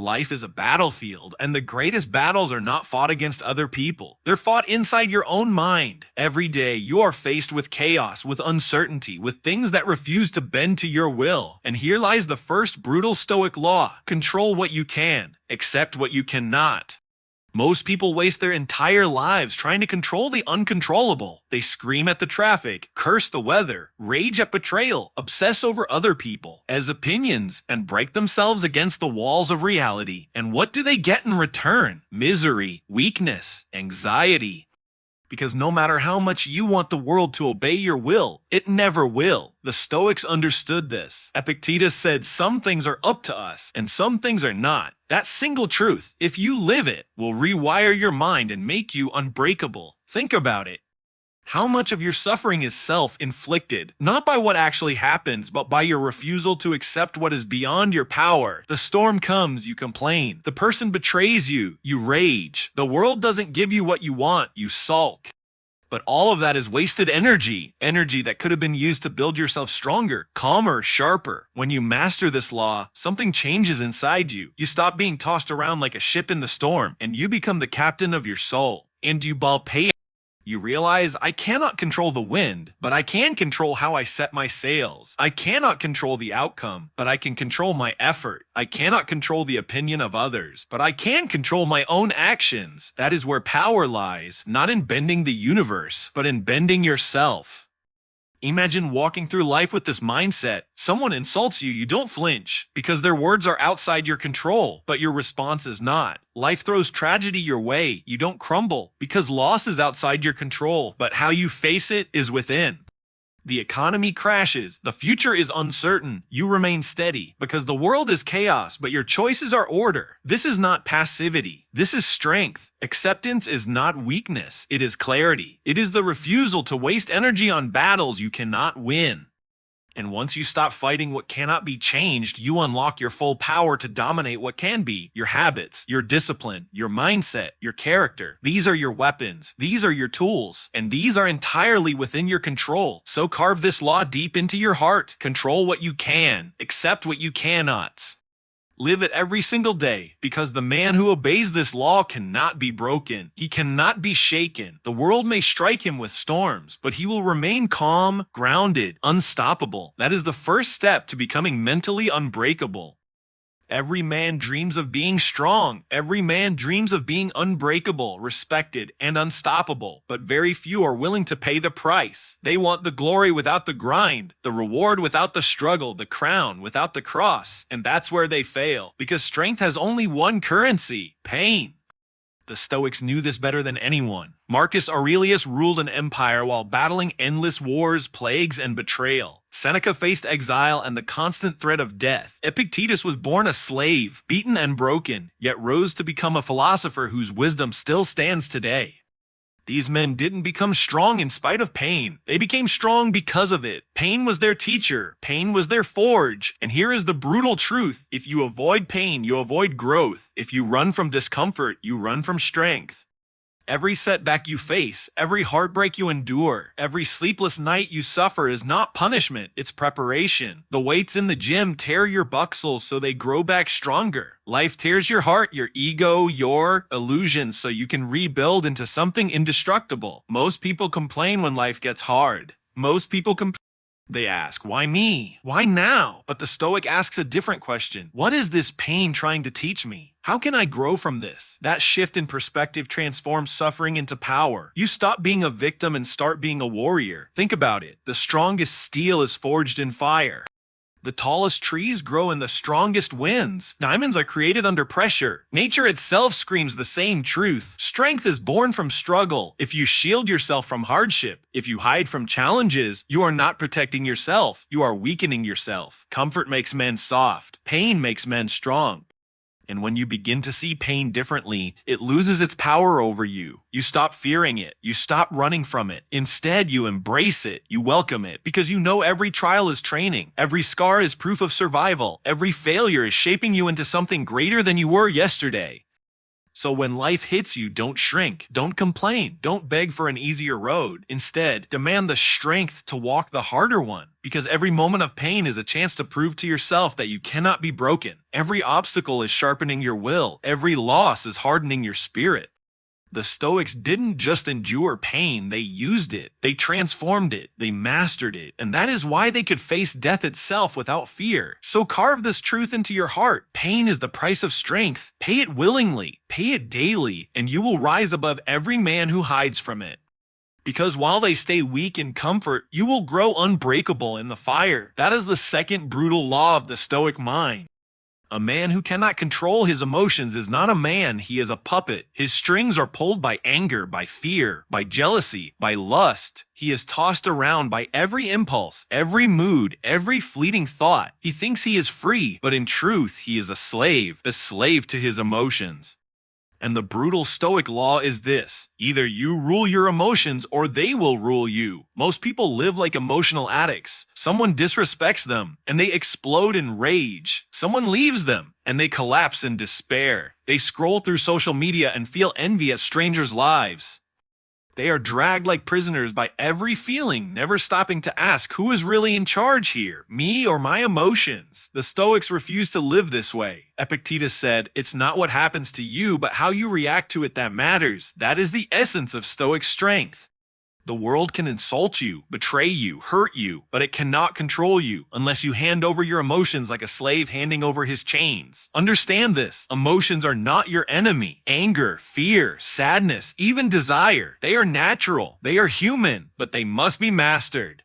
Life is a battlefield, and the greatest battles are not fought against other people. They're fought inside your own mind. Every day, you are faced with chaos, with uncertainty, with things that refuse to bend to your will. And here lies the first brutal Stoic law: control what you can, accept what you cannot. Most people waste their entire lives trying to control the uncontrollable. They scream at the traffic, curse the weather, rage at betrayal, obsess over other people as opinions, and break themselves against the walls of reality. And what do they get in return? Misery, weakness, anxiety. Because no matter how much you want the world to obey your will, it never will. The Stoics understood this. Epictetus said some things are up to us and some things are not. That single truth, if you live it, will rewire your mind and make you unbreakable. Think about it. How much of your suffering is self-inflicted, not by what actually happens, but by your refusal to accept what is beyond your power? The storm comes, you complain. The person betrays you, you rage. The world doesn't give you what you want, you sulk. But all of that is wasted energy, energy that could have been used to build yourself stronger, calmer, sharper. When you master this law, something changes inside you. You stop being tossed around like a ship in the storm, and you become the captain of your soul. And you ball pay. You realize, I cannot control the wind, but I can control how I set my sails. I cannot control the outcome, but I can control my effort. I cannot control the opinion of others, but I can control my own actions. That is where power lies, not in bending the universe, but in bending yourself. Imagine walking through life with this mindset. Someone insults you, you don't flinch, because their words are outside your control, but your response is not. Life throws tragedy your way, you don't crumble, because loss is outside your control, but how you face it is within. The economy crashes, the future is uncertain, you remain steady, because the world is chaos, but your choices are order. This is not passivity, this is strength. Acceptance is not weakness, it is clarity. It is the refusal to waste energy on battles you cannot win. And once you stop fighting what cannot be changed, you unlock your full power to dominate what can be. Your habits, your discipline, your mindset, your character. These are your weapons. These are your tools. And these are entirely within your control. So carve this law deep into your heart. Control what you can. Accept what you cannot. Live it every single day, because the man who obeys this law cannot be broken. He cannot be shaken. The world may strike him with storms, but he will remain calm, grounded, unstoppable. That is the first step to becoming mentally unbreakable. Every man dreams of being strong. Every man dreams of being unbreakable, respected, and unstoppable. But very few are willing to pay the price. They want the glory without the grind, the reward without the struggle, the crown without the cross. And that's where they fail, because strength has only one currency: pain. The Stoics knew this better than anyone. Marcus Aurelius ruled an empire while battling endless wars, plagues, and betrayal. Seneca faced exile and the constant threat of death. Epictetus was born a slave, beaten and broken, yet rose to become a philosopher whose wisdom still stands today. These men didn't become strong in spite of pain. They became strong because of it. Pain was their teacher. Pain was their forge. And here is the brutal truth. If you avoid pain, you avoid growth. If you run from discomfort, you run from strength. Every setback you face, every heartbreak you endure, every sleepless night you suffer is not punishment, it's preparation. The weights in the gym tear your buxels so they grow back stronger. Life tears your heart, your ego, your illusions so you can rebuild into something indestructible. Most people complain when life gets hard. Most people complain. They ask, why me? Why now? But the Stoic asks a different question. What is this pain trying to teach me? How can I grow from this? That shift in perspective transforms suffering into power. You stop being a victim and start being a warrior. Think about it. The strongest steel is forged in fire. The tallest trees grow in the strongest winds. Diamonds are created under pressure. Nature itself screams the same truth. Strength is born from struggle. If you shield yourself from hardship, if you hide from challenges, you are not protecting yourself. You are weakening yourself. Comfort makes men soft. Pain makes men strong. And when you begin to see pain differently, it loses its power over you. You stop fearing it. You stop running from it. Instead, you embrace it. You welcome it, because you know every trial is training. Every scar is proof of survival. Every failure is shaping you into something greater than you were yesterday. So when life hits you, don't shrink, don't complain, don't beg for an easier road. Instead, demand the strength to walk the harder one, because every moment of pain is a chance to prove to yourself that you cannot be broken. Every obstacle is sharpening your will, every loss is hardening your spirit. The Stoics didn't just endure pain, they used it, they transformed it, they mastered it, and that is why they could face death itself without fear. So carve this truth into your heart. Pain is the price of strength. Pay it willingly, pay it daily, and you will rise above every man who hides from it. Because while they stay weak in comfort, you will grow unbreakable in the fire. That is the second brutal law of the Stoic mind. A man who cannot control his emotions is not a man, he is a puppet. His strings are pulled by anger, by fear, by jealousy, by lust. He is tossed around by every impulse, every mood, every fleeting thought. He thinks he is free, but in truth, he is a slave to his emotions. And the brutal Stoic law is this: either you rule your emotions or they will rule you. Most people live like emotional addicts. Someone disrespects them and they explode in rage. Someone leaves them and they collapse in despair. They scroll through social media and feel envy at strangers' lives. They are dragged like prisoners by every feeling, never stopping to ask, who is really in charge here, me or my emotions? The Stoics refuse to live this way. Epictetus said, "It's not what happens to you, but how you react to it that matters." That is the essence of Stoic strength. The world can insult you, betray you, hurt you, but it cannot control you unless you hand over your emotions like a slave handing over his chains. Understand this: emotions are not your enemy. Anger, fear, sadness, even desire, they are natural, they are human, but they must be mastered.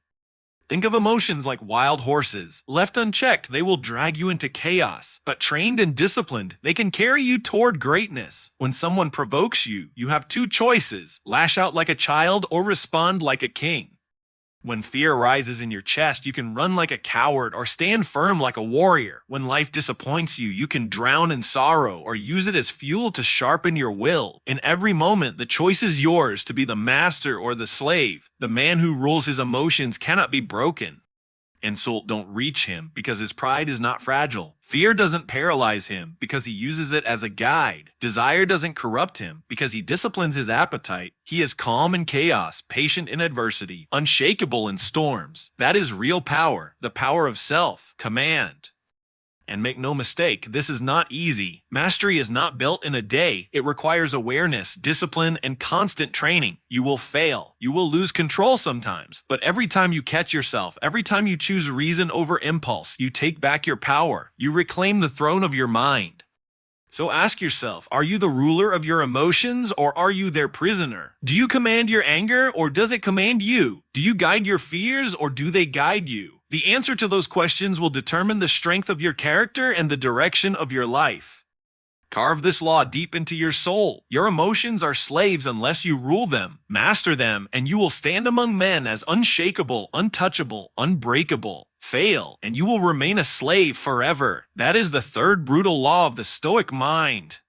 Think of emotions like wild horses. Left unchecked, they will drag you into chaos, but trained and disciplined, they can carry you toward greatness. When someone provokes you, you have two choices: lash out like a child or respond like a king. When fear rises in your chest, you can run like a coward or stand firm like a warrior. When life disappoints you, you can drown in sorrow or use it as fuel to sharpen your will. In every moment, the choice is yours to be the master or the slave. The man who rules his emotions cannot be broken. Insult don't reach him because his pride is not fragile. Fear doesn't paralyze him because he uses it as a guide. Desire doesn't corrupt him because he disciplines his appetite. He is calm in chaos, patient in adversity, unshakable in storms. That is real power, the power of self-command. And make no mistake, this is not easy. Mastery is not built in a day. It requires awareness, discipline, and constant training. You will fail. You will lose control sometimes. But every time you catch yourself, every time you choose reason over impulse, you take back your power. You reclaim the throne of your mind. So ask yourself, are you the ruler of your emotions or are you their prisoner? Do you command your anger or does it command you? Do you guide your fears or do they guide you? The answer to those questions will determine the strength of your character and the direction of your life. Carve this law deep into your soul. Your emotions are slaves unless you rule them. Master them, and you will stand among men as unshakable, untouchable, unbreakable. Fail, and you will remain a slave forever. That is the third brutal law of the Stoic mind.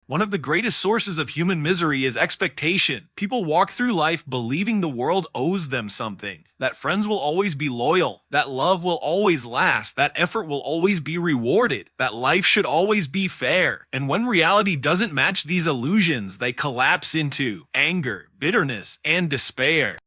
One of the greatest sources of human misery is expectation. People walk through life believing the world owes them something, that friends will always be loyal, that love will always last, that effort will always be rewarded, that life should always be fair. And when reality doesn't match these illusions, they collapse into anger, bitterness, and despair.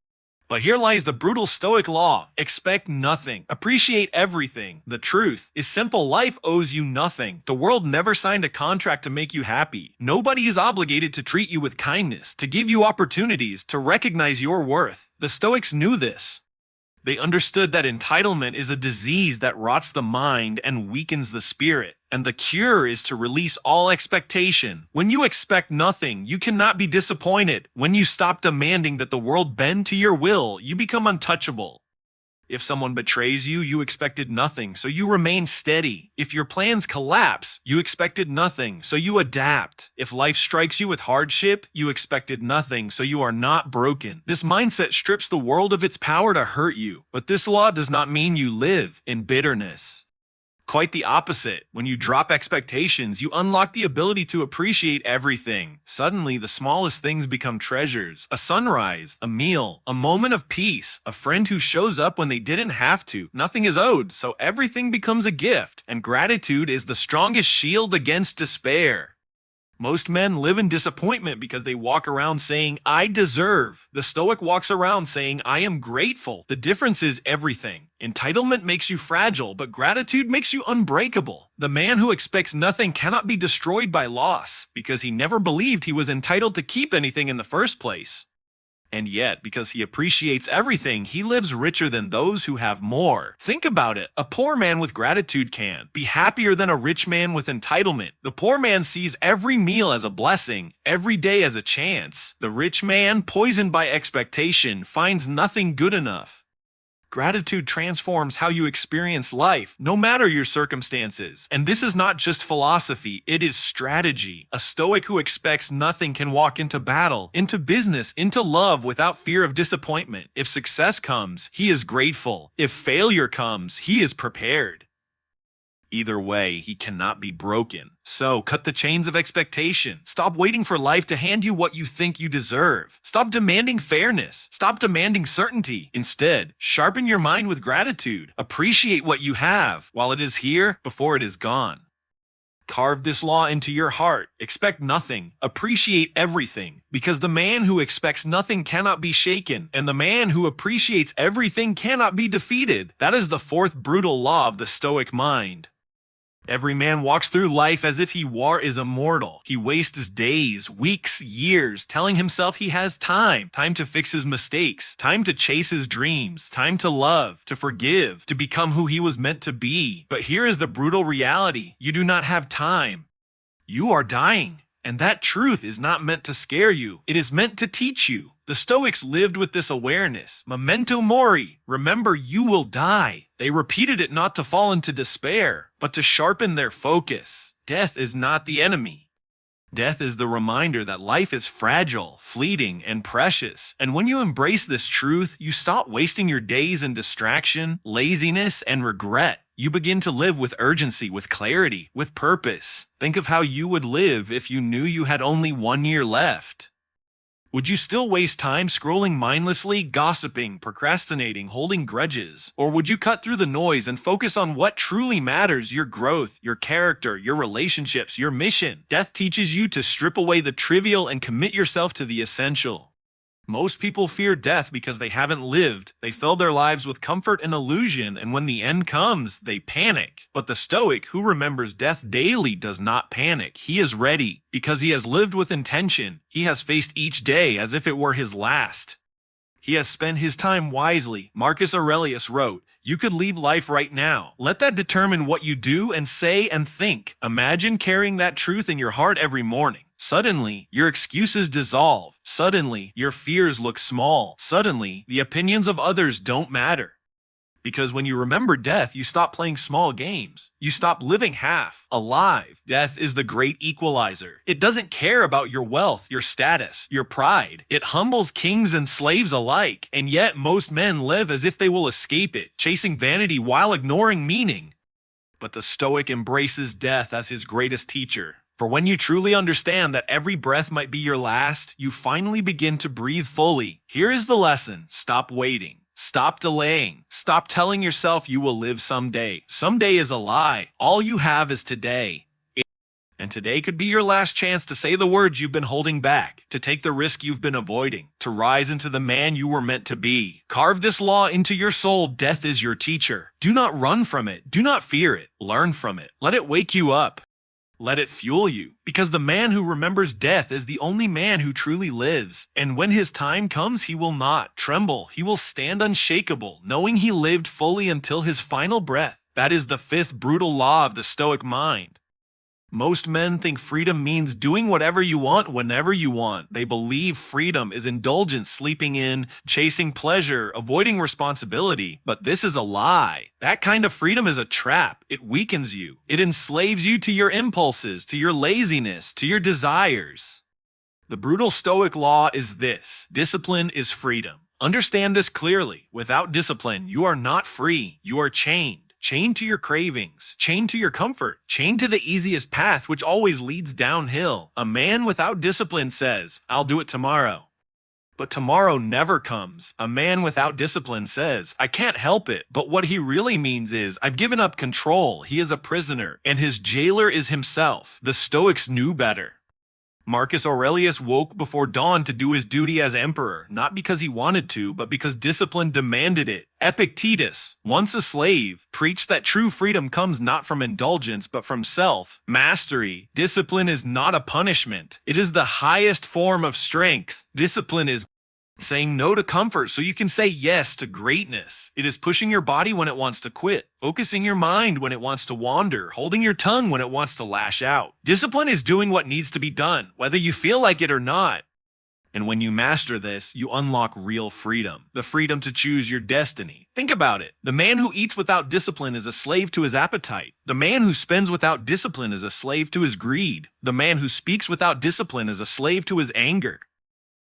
But here lies the brutal Stoic law: expect nothing, appreciate everything. The truth is simple: life owes you nothing. The world never signed a contract to make you happy. Nobody is obligated to treat you with kindness, to give you opportunities, to recognize your worth. The Stoics knew this. They understood that entitlement is a disease that rots the mind and weakens the spirit, and the cure is to release all expectation. When you expect nothing, you cannot be disappointed. When you stop demanding that the world bend to your will, you become untouchable. If someone betrays you, you expected nothing, so you remain steady. If your plans collapse, you expected nothing, so you adapt. If life strikes you with hardship, you expected nothing, so you are not broken. This mindset strips the world of its power to hurt you, but this law does not mean you live in bitterness. Quite the opposite. When you drop expectations, you unlock the ability to appreciate everything. Suddenly, the smallest things become treasures. A sunrise, a meal, a moment of peace, a friend who shows up when they didn't have to. Nothing is owed, so everything becomes a gift, and gratitude is the strongest shield against despair. Most men live in disappointment because they walk around saying, I deserve. The Stoic walks around saying, I am grateful. The difference is everything. Entitlement makes you fragile, but gratitude makes you unbreakable. The man who expects nothing cannot be destroyed by loss, because he never believed he was entitled to keep anything in the first place. And yet, because he appreciates everything, he lives richer than those who have more. Think about it. A poor man with gratitude can be happier than a rich man with entitlement. The poor man sees every meal as a blessing, every day as a chance. The rich man, poisoned by expectation, finds nothing good enough. Gratitude transforms how you experience life, no matter your circumstances. And this is not just philosophy, it is strategy. A Stoic who expects nothing can walk into battle, into business, into love without fear of disappointment. If success comes, he is grateful. If failure comes, he is prepared. Either way, he cannot be broken. So, cut the chains of expectation. Stop waiting for life to hand you what you think you deserve. Stop demanding fairness. Stop demanding certainty. Instead, sharpen your mind with gratitude. Appreciate what you have while it is here before it is gone. Carve this law into your heart. Expect nothing. Appreciate everything. Because the man who expects nothing cannot be shaken, and the man who appreciates everything cannot be defeated. That is the fourth brutal law of the Stoic mind. Every man walks through life as if he is immortal. He wastes his days, weeks, years, telling himself he has time to fix his mistakes, time to chase his dreams, time to love, to forgive, to become who he was meant to be. But here is the brutal reality. You do not have time. You are dying. And that truth is not meant to scare you. It is meant to teach you. The Stoics lived with this awareness. Memento mori. Remember, you will die. They repeated it not to fall into despair, but to sharpen their focus. Death is not the enemy. Death is the reminder that life is fragile, fleeting, and precious. And when you embrace this truth, you stop wasting your days in distraction, laziness, and regret. You begin to live with urgency, with clarity, with purpose. Think of how you would live if you knew you had only 1 year left. Would you still waste time scrolling mindlessly, gossiping, procrastinating, holding grudges? Or would you cut through the noise and focus on what truly matters, your growth, your character, your relationships, your mission? Death teaches you to strip away the trivial and commit yourself to the essential. Most people fear death because they haven't lived. They fill their lives with comfort and illusion, and when the end comes, they panic. But the Stoic, who remembers death daily, does not panic. He is ready, because he has lived with intention. He has faced each day as if it were his last. He has spent his time wisely. Marcus Aurelius wrote, "You could leave life right now. Let that determine what you do and say and think. Imagine carrying that truth in your heart every morning. Suddenly, your excuses dissolve. Suddenly, your fears look small. Suddenly, the opinions of others don't matter." Because when you remember death, you stop playing small games. You stop living half alive. Death is the great equalizer. It doesn't care about your wealth, your status, your pride. It humbles kings and slaves alike. And yet most men live as if they will escape it, chasing vanity while ignoring meaning. But the Stoic embraces death as his greatest teacher. For when you truly understand that every breath might be your last, you finally begin to breathe fully. Here is the lesson. Stop waiting. Stop delaying. Stop telling yourself you will live someday. Someday is a lie. All you have is today. And today could be your last chance to say the words you've been holding back, to take the risk you've been avoiding, to rise into the man you were meant to be. Carve this law into your soul. Death is your teacher. Do not run from it. Do not fear it. Learn from it. Let it wake you up. Let it fuel you, because the man who remembers death is the only man who truly lives. And when his time comes, he will not tremble. He will stand unshakable, knowing he lived fully until his final breath. That is the fifth brutal law of the Stoic mind. Most men think freedom means doing whatever you want whenever you want. They believe freedom is indulgence, sleeping in, chasing pleasure, avoiding responsibility. But this is a lie. That kind of freedom is a trap. It weakens you. It enslaves you to your impulses, to your laziness, to your desires. The brutal Stoic law is this: discipline is freedom. Understand this clearly. Without discipline, you are not free. You are chained. Chained to your cravings, chained to your comfort, chained to the easiest path which always leads downhill. A man without discipline says, "I'll do it tomorrow." But tomorrow never comes. A man without discipline says, "I can't help it." But what he really means is, "I've given up control." He is a prisoner, and his jailer is himself. The Stoics knew better. Marcus Aurelius woke before dawn to do his duty as emperor, not because he wanted to, but because discipline demanded it. Epictetus, once a slave, preached that true freedom comes not from indulgence but from self-mastery. Discipline is not a punishment. It is the highest form of strength. Discipline is saying no to comfort so you can say yes to greatness. It is pushing your body when it wants to quit, focusing your mind when it wants to wander, holding your tongue when it wants to lash out. Discipline is doing what needs to be done, whether you feel like it or not. And when you master this, you unlock real freedom. The freedom to choose your destiny. Think about it. The man who eats without discipline is a slave to his appetite. The man who spends without discipline is a slave to his greed. The man who speaks without discipline is a slave to his anger.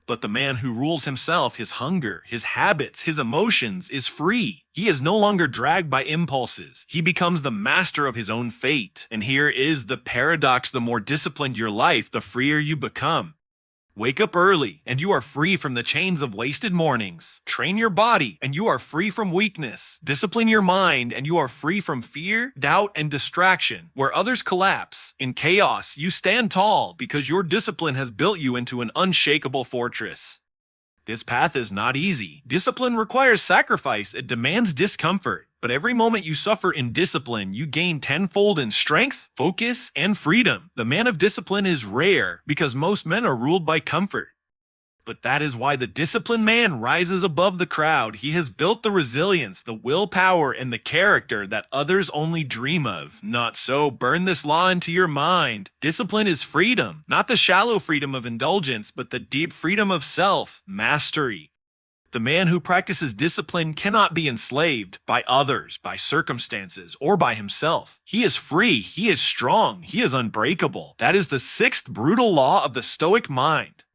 But the man who rules himself, his hunger, his habits, his emotions, is free. He is no longer dragged by impulses. He becomes the master of his own fate. And here is the paradox: the more disciplined your life, the freer you become. Wake up early, and you are free from the chains of wasted mornings. Train your body, and you are free from weakness. Discipline your mind, and you are free from fear, doubt, and distraction. Where others collapse, in chaos, you stand tall because your discipline has built you into an unshakable fortress. This path is not easy. Discipline requires sacrifice. It demands discomfort. But every moment you suffer in discipline, you gain tenfold in strength, focus, and freedom. The man of discipline is rare because most men are ruled by comfort. But that is why the disciplined man rises above the crowd. He has built the resilience, the willpower, and the character that others only dream of. Not so. Burn this law into your mind. Discipline is freedom, not the shallow freedom of indulgence, but the deep freedom of self-mastery. The man who practices discipline cannot be enslaved by others, by circumstances, or by himself. He is free, he is strong, he is unbreakable. That is the sixth brutal law of the Stoic mind.